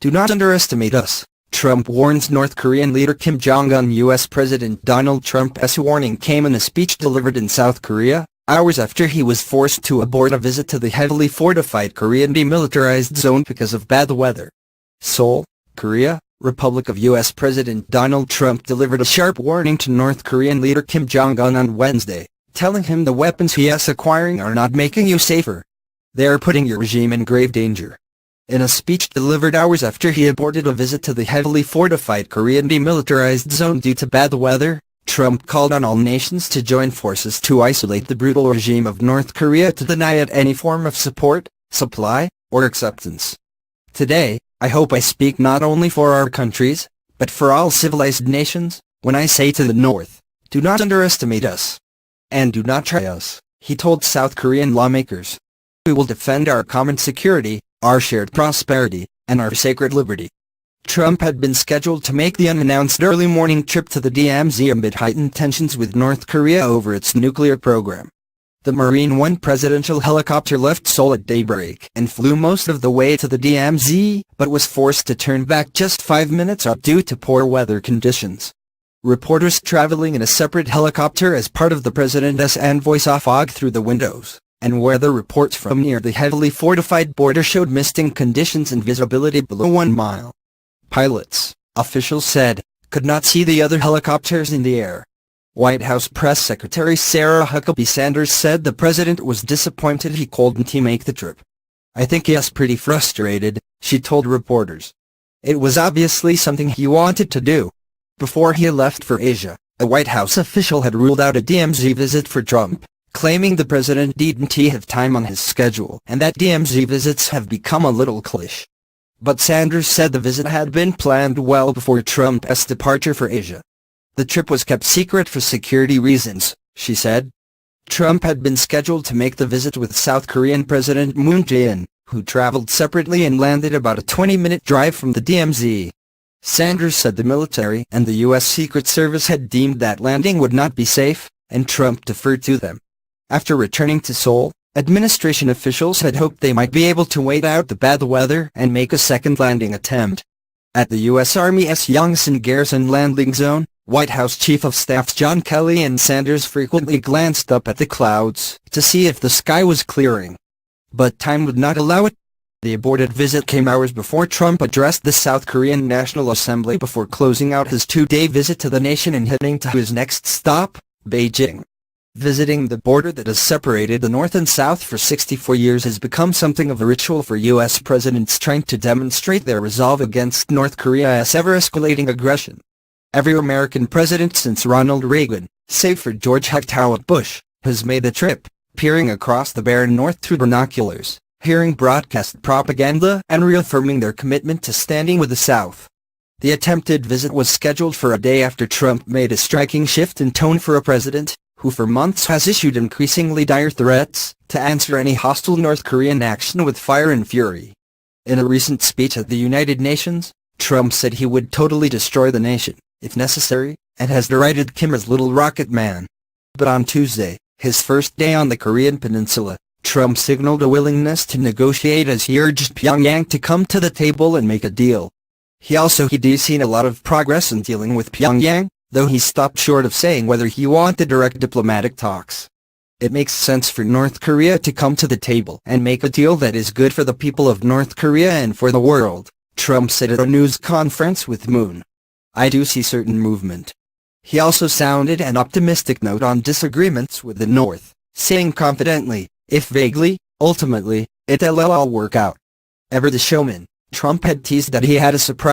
Do not underestimate us, Trump warns North Korean leader Kim Jong Un. U.S. President Donald Trump's warning came in a speech delivered in South Korea, hours after he was forced to abort a visit to the heavily fortified Korean demilitarized zone because of bad weather. Seoul, Korea, Republic of U.S. President Donald Trump delivered a sharp warning to North Korean leader Kim Jong Un on Wednesday, telling him the weapons he is acquiring are not making you safer. They are putting your regime in grave danger. In a speech delivered hours after he aborted a visit to the heavily fortified Korean demilitarized zone due to bad weather, Trump called on all nations to join forces to isolate the brutal regime of North Korea, to deny it any form of support, supply, or acceptance. Today, I hope I speak not only for our countries, but for all civilized nations, when I say to the North, do not underestimate us. And do not try us, he told South Korean lawmakers. We will defend our common security, our shared prosperity, and our sacred liberty. Trump had been scheduled to make the unannounced early morning trip to the DMZ amid heightened tensions with North Korea over its nuclear program. The Marine One presidential helicopter left Seoul at daybreak and flew most of the way to the DMZ, but was forced to turn back just 5 minutes out due to poor weather conditions. Reporters traveling in a separate helicopter as part of the president's envoy saw fog through the windows, and weather reports from near the heavily fortified border showed misting conditions and visibility below 1 mile. Pilots, officials said, could not see the other helicopters in the air. White House Press Secretary Sarah Huckabee Sanders said the president was disappointed he couldn't make the trip. I think he is pretty frustrated, she told reporters. It was obviously something he wanted to do. Before he left for Asia, a White House official had ruled out a DMZ visit for Trump, claiming the president didn't have time on his schedule and that DMZ visits have become a little cliché. But Sanders said the visit had been planned well before Trump's departure for Asia. The trip was kept secret for security reasons, she said. Trump had been scheduled to make the visit with South Korean President Moon Jae-in, who traveled separately and landed about a 20-minute drive from the DMZ. Sanders said the military and the U.S. Secret Service had deemed that landing would not be safe, and Trump deferred to them. After returning to Seoul, administration officials had hoped they might be able to wait out the bad weather and make a second landing attempt. At the U.S. Army's Yongsan Garrison landing zone, White House Chief of Staff John Kelly and Sanders frequently glanced up at the clouds to see if the sky was clearing. But time would not allow it. The aborted visit came hours before Trump addressed the South Korean National Assembly before closing out his 2-day visit to the nation and heading to his next stop, Beijing. Visiting the border that has separated the North and South for 64 years has become something of a ritual for U.S. presidents trying to demonstrate their resolve against North Korea's ever-escalating aggression. Every American president since Ronald Reagan, save for George H.W. Bush, has made the trip, peering across the barren North through binoculars, hearing broadcast propaganda and reaffirming their commitment to standing with the South. The attempted visit was scheduled for a day after Trump made a striking shift in tone for a president who for months has issued increasingly dire threats to answer any hostile North Korean action with fire and fury. In a recent speech at the United Nations, Trump said he would totally destroy the nation, if necessary, and has derided Kim as Little Rocket Man. But on Tuesday, his first day on the Korean peninsula, Trump signaled a willingness to negotiate as he urged Pyongyang to come to the table and make a deal. He'd seen a lot of progress in dealing with Pyongyang, though he stopped short of saying whether he wanted direct diplomatic talks. It makes sense for North Korea to come to the table and make a deal that is good for the people of North Korea and for the world, Trump said at a news conference with Moon. I do see certain movement. He also sounded an optimistic note on disagreements with the North, saying confidently, if vaguely, ultimately, it'll all work out. Ever the showman, Trump had teased that he had a surprise